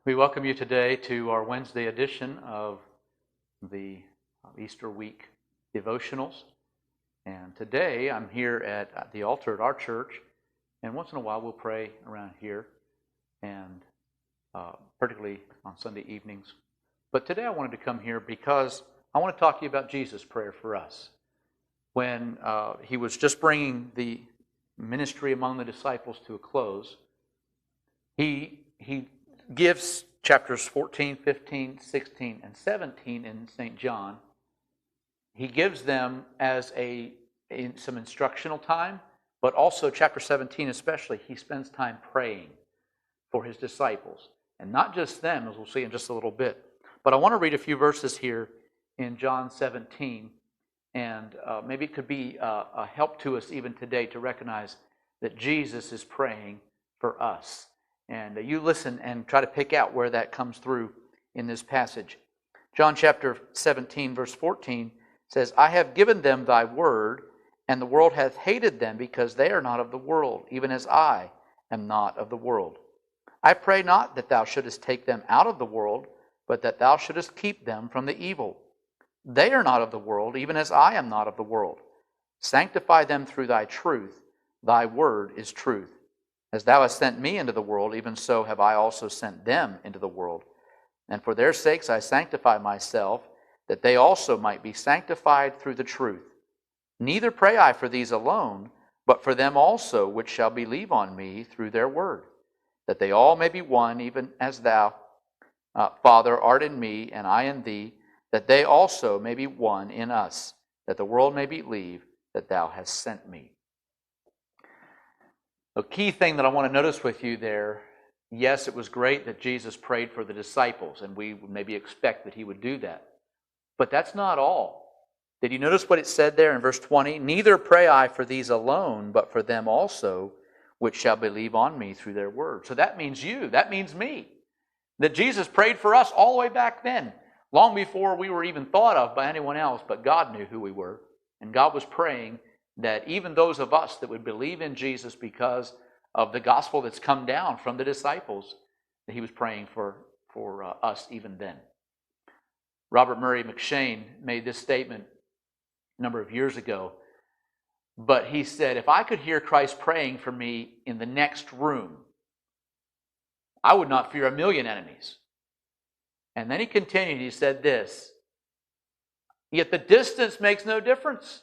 We welcome you today to our Wednesday edition of the Easter week devotionals. And today I'm here at the altar at our church, and once in a while we'll pray around here, and particularly on Sunday evenings. But today I wanted to come here because I want to talk to you about Jesus' prayer for us. When he was just bringing the ministry among the disciples to a close, he gives chapters 14, 15, 16, and 17 in St. John. He gives them as some instructional time, but also chapter 17 especially, he spends time praying for his disciples. And not just them, as we'll see in just a little bit. But I want to read a few verses here in John 17, and maybe it could be a help to us even today to recognize that Jesus is praying for us. And you listen and try to pick out where that comes through in this passage. John chapter 17, verse 14 says, I have given them thy word, and the world hath hated them, because they are not of the world, even as I am not of the world. I pray not that thou shouldest take them out of the world, but that thou shouldest keep them from the evil. They are not of the world, even as I am not of the world. Sanctify them through thy truth. Thy word is truth. As thou hast sent me into the world, even so have I also sent them into the world. And for their sakes I sanctify myself, that they also might be sanctified through the truth. Neither pray I for these alone, but for them also which shall believe on me through their word, that they all may be one, even as thou, Father, art in me, and I in thee, that they also may be one in us, that the world may believe that thou hast sent me. A key thing that I want to notice with you there, yes, it was great that Jesus prayed for the disciples, and we would maybe expect that he would do that. But that's not all. Did you notice what it said there in verse 20? Neither pray I for these alone, but for them also, which shall believe on me through their word. So that means you, that means me. That Jesus prayed for us all the way back then, long before we were even thought of by anyone else, but God knew who we were. And God was praying that even those of us that would believe in Jesus because of the gospel that's come down from the disciples, that he was praying for us even then. Robert Murray McShane made this statement a number of years ago, but he said, if I could hear Christ praying for me in the next room, I would not fear a million enemies. And then he continued, he said this, yet the distance makes no difference.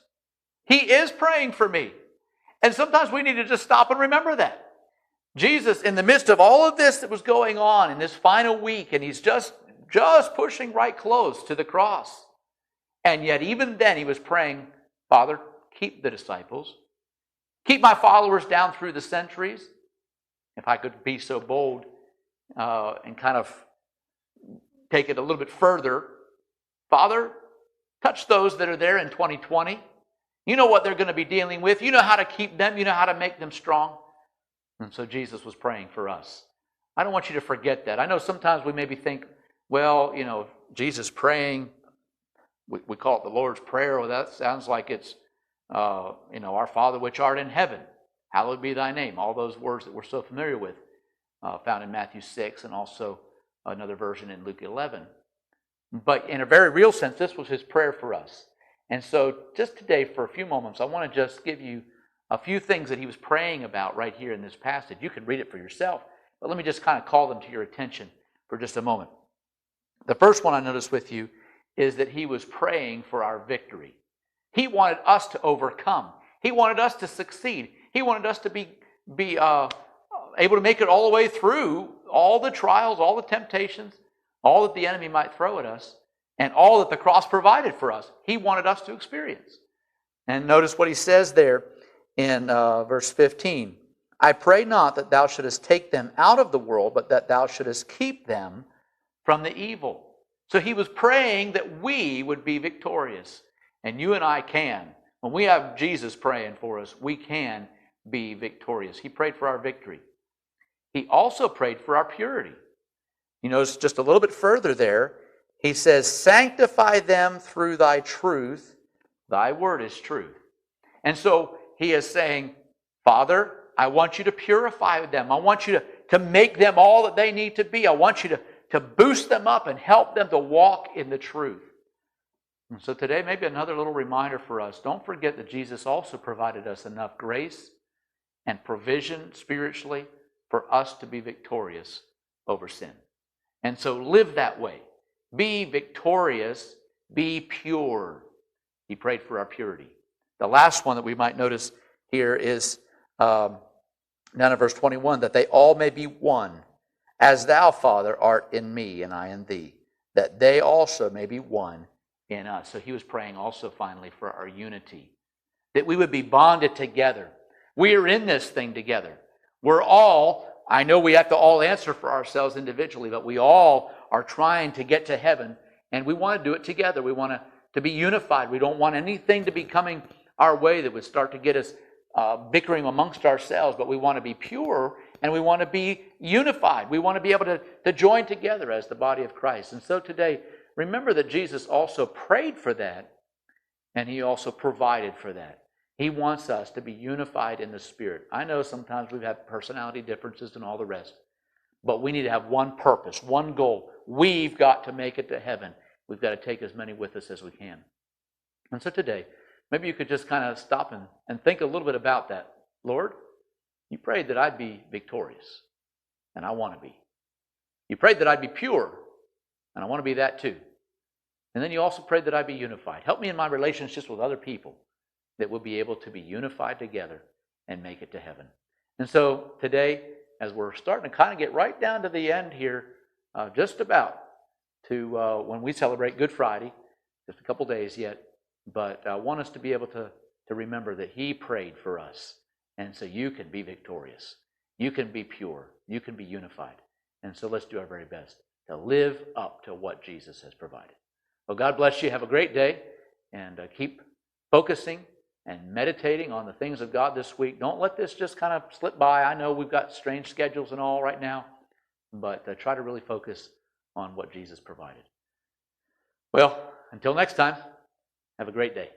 He is praying for me. And sometimes we need to just stop and remember that. Jesus, in the midst of all of this that was going on in this final week, and he's just pushing right close to the cross. And yet even then he was praying, Father, keep the disciples. Keep my followers down through the centuries. If I could be so bold and kind of take it a little bit further. Father, touch those that are there in 2020. You know what they're going to be dealing with. You know how to keep them. You know how to make them strong. And so Jesus was praying for us. I don't want you to forget that. I know sometimes we maybe think, well, Jesus praying, we call it the Lord's Prayer. Well, that sounds like it's, our Father which art in heaven. Hallowed be thy name. All those words that we're so familiar with, found in Matthew 6 and also another version in Luke 11. But in a very real sense, this was his prayer for us. And so just today, for a few moments, I want to just give you a few things that he was praying about right here in this passage. You can read it for yourself, but let me just kind of call them to your attention for just a moment. The first one I noticed with you is that he was praying for our victory. He wanted us to overcome. He wanted us to succeed. He wanted us to be able to make it all the way through all the trials, all the temptations, all that the enemy might throw at us, and all that the cross provided for us. He wanted us to experience. And notice what he says there in verse 15. I pray not that thou shouldest take them out of the world, but that thou shouldest keep them from the evil. So he was praying that we would be victorious. And you and I can. When we have Jesus praying for us, we can be victorious. He prayed for our victory. He also prayed for our purity. You notice just a little bit further there, he says, sanctify them through thy truth. Thy word is truth. And so he is saying, Father, I want you to purify them. I want you to make them all that they need to be. I want you to boost them up and help them to walk in the truth. And so today, maybe another little reminder for us. Don't forget that Jesus also provided us enough grace and provision spiritually for us to be victorious over sin. And so live that way. Be victorious. Be pure. He prayed for our purity. The last one that we might notice here is down in verse 21, that they all may be one, as thou, Father, art in me and I in thee, that they also may be one in us. So he was praying also finally for our unity, that we would be bonded together. We are in this thing together. We're all, I know we have to all answer for ourselves individually, but we all are trying to get to heaven, and we want to do it together. We want to be unified. We don't want anything to be coming our way that would start to get us bickering amongst ourselves, but we want to be pure and we want to be unified. We want to be able to join together as the body of Christ. And so today, remember that Jesus also prayed for that, and he also provided for that. He wants us to be unified in the Spirit. I know sometimes we've had personality differences and all the rest, but we need to have one purpose, one goal. We've got to make it to heaven. We've got to take as many with us as we can. And so today, maybe you could just kind of stop and think a little bit about that. Lord, you prayed that I'd be victorious, and I want to be. You prayed that I'd be pure, and I want to be that too. And then you also prayed that I'd be unified. Help me in my relationships with other people, that we'll be able to be unified together and make it to heaven. And so today, as we're starting to kind of get right down to the end here, just about to when we celebrate Good Friday, just a couple days yet, but I want us to be able to remember that he prayed for us. And so you can be victorious. You can be pure. You can be unified. And so let's do our very best to live up to what Jesus has provided. Well, God bless you. Have a great day. And keep focusing and meditating on the things of God this week. Don't let this just kind of slip by. I know we've got strange schedules and all right now, but try to really focus on what Jesus provided. Well, until next time, have a great day.